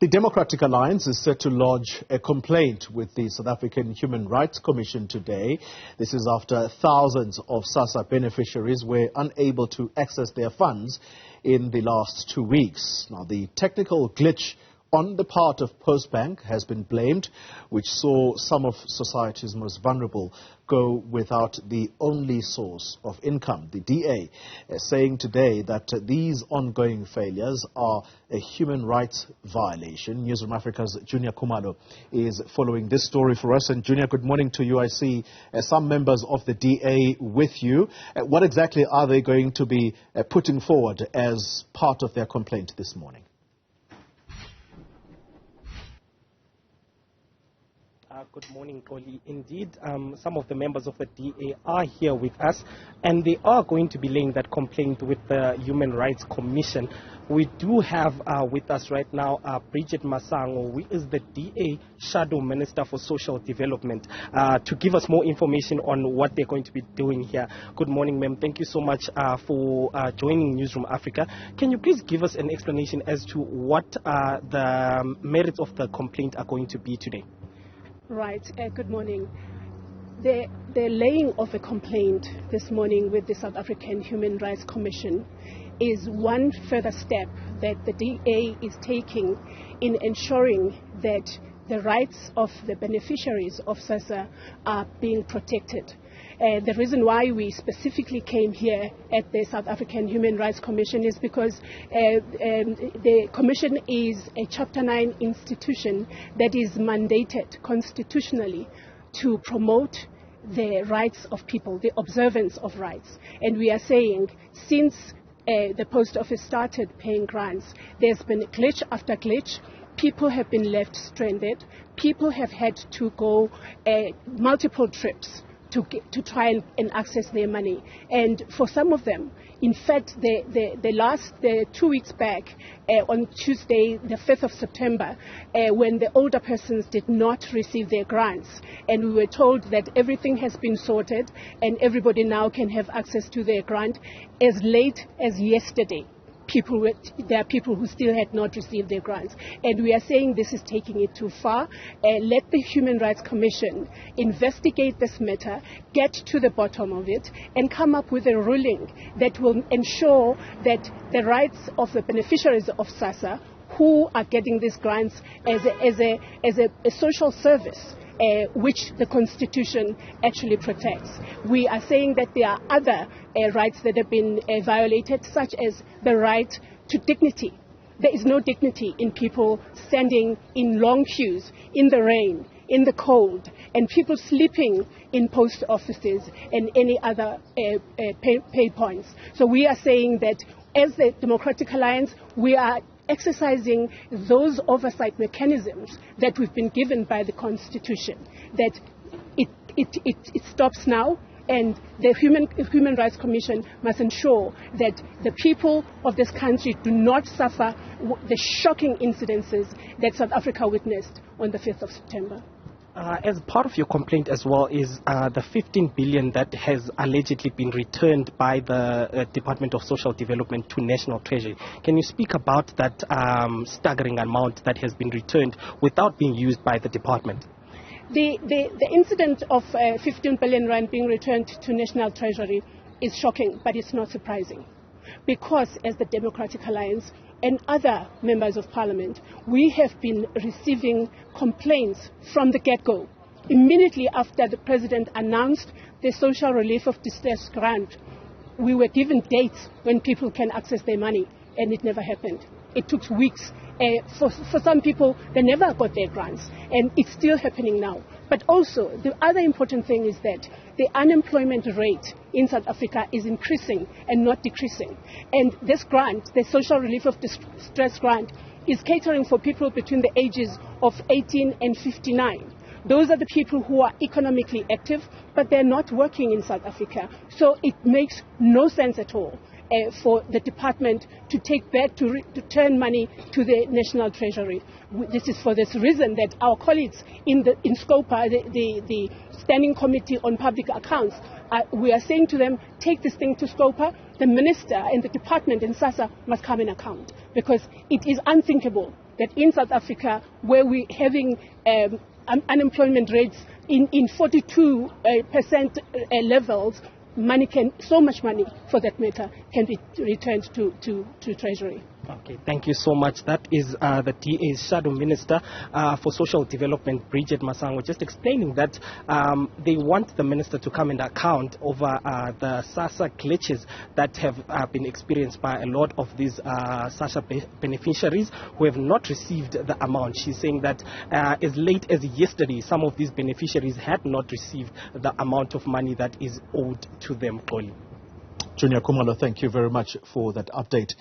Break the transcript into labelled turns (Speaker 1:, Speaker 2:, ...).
Speaker 1: The Democratic Alliance is set to lodge a complaint with the South African Human Rights Commission today. This is after thousands of SASSA beneficiaries were unable to access their funds in the last 2 weeks. Now, the technical glitch on the part of Postbank has been blamed, which saw some of society's most vulnerable go without the only source of income. The DA is saying today that these ongoing failures are a human rights violation. Newzroom Afrika's Juniour Khumalo is following this story for us. And Juniour, good morning to you. I see some members of the DA with you. What exactly are they going to be putting forward as part of their complaint this morning?
Speaker 2: Good morning, Oli. Indeed, some of the members of the DA are here with us, and they are going to be laying that complaint with the Human Rights Commission. We do have with us right now Bridget Masango, who is the DA Shadow Minister for Social Development, to give us more information on what they're going to be doing here. Good morning, ma'am. Thank you so much for joining Newzroom Afrika. Can you please give us an explanation as to what the merits of the complaint are going to be today?
Speaker 3: Right. Good morning. The laying of a complaint this morning with the South African Human Rights Commission is one further step that the DA is taking in ensuring that the rights of the beneficiaries of SASSA are being protected. The reason why we specifically came here at the South African Human Rights Commission is because the Commission is a Chapter 9 institution that is mandated constitutionally to promote the rights of people, the observance of rights. And we are saying since the post office started paying grants, there's been glitch after glitch. People have been left stranded. People have had to go multiple trips to try and access their money. And for some of them, in fact, the 2 weeks back, on Tuesday, the 5th of September, when the older persons did not receive their grants, and we were told that everything has been sorted and everybody now can have access to their grant, as late as yesterday, there are people who still had not received their grants. And we are saying this is taking it too far. Let the Human Rights Commission investigate this matter, get to the bottom of it, and come up with a ruling that will ensure that the rights of the beneficiaries of SASSA, who are getting these grants as a social service, which the Constitution actually protects. We are saying that there are other rights that have been violated, such as the right to dignity. There is no dignity in people standing in long queues, in the rain, in the cold, and people sleeping in post offices and any other pay points. So we are saying that as the Democratic Alliance, we are exercising those oversight mechanisms that we've been given by the Constitution, that it stops now, and the Human Rights Commission must ensure that the people of this country do not suffer the shocking incidences that South Africa witnessed on the 5th of September.
Speaker 2: As part of your complaint as well is the 15 billion that has allegedly been returned by the Department of Social Development to National Treasury. Can you speak about that staggering amount that has been returned without being used by the department?
Speaker 3: The incident of 15 billion rand being returned to National Treasury is shocking, but it's not surprising. Because as the Democratic Alliance and other members of Parliament, we have been receiving complaints from the get-go. Immediately after the President announced the Social Relief of Distress grant, we were given dates when people can access their money, and it never happened. It took weeks. For some people, they never got their grants, and it's still happening now. But also, the other important thing is that the unemployment rate in South Africa is increasing and not decreasing. And this grant, the Social Relief of Distress grant, is catering for people between the ages of 18 and 59. Those are the people who are economically active, but they're not working in South Africa. So it makes no sense at all for the department to take back, to return money to the National Treasury. This is for this reason that our colleagues in SCOPA, the Standing Committee on Public Accounts, we are saying to them, take this thing to SCOPA. The minister and the department in SASSA must come in account, because it is unthinkable that in South Africa, where we're having unemployment rates in 42% levels, so much money, for that matter, can be returned to Treasury.
Speaker 2: Okay, thank you so much. That is the DA's Shadow Minister for Social Development, Bridget Masango, just explaining that they want the minister to come and account over the SASSA glitches that have been experienced by a lot of these SASSA beneficiaries who have not received the amount. She's saying that as late as yesterday, some of these beneficiaries had not received the amount of money that is owed to them.
Speaker 1: Juniour, Khumalo, thank you very much for that update.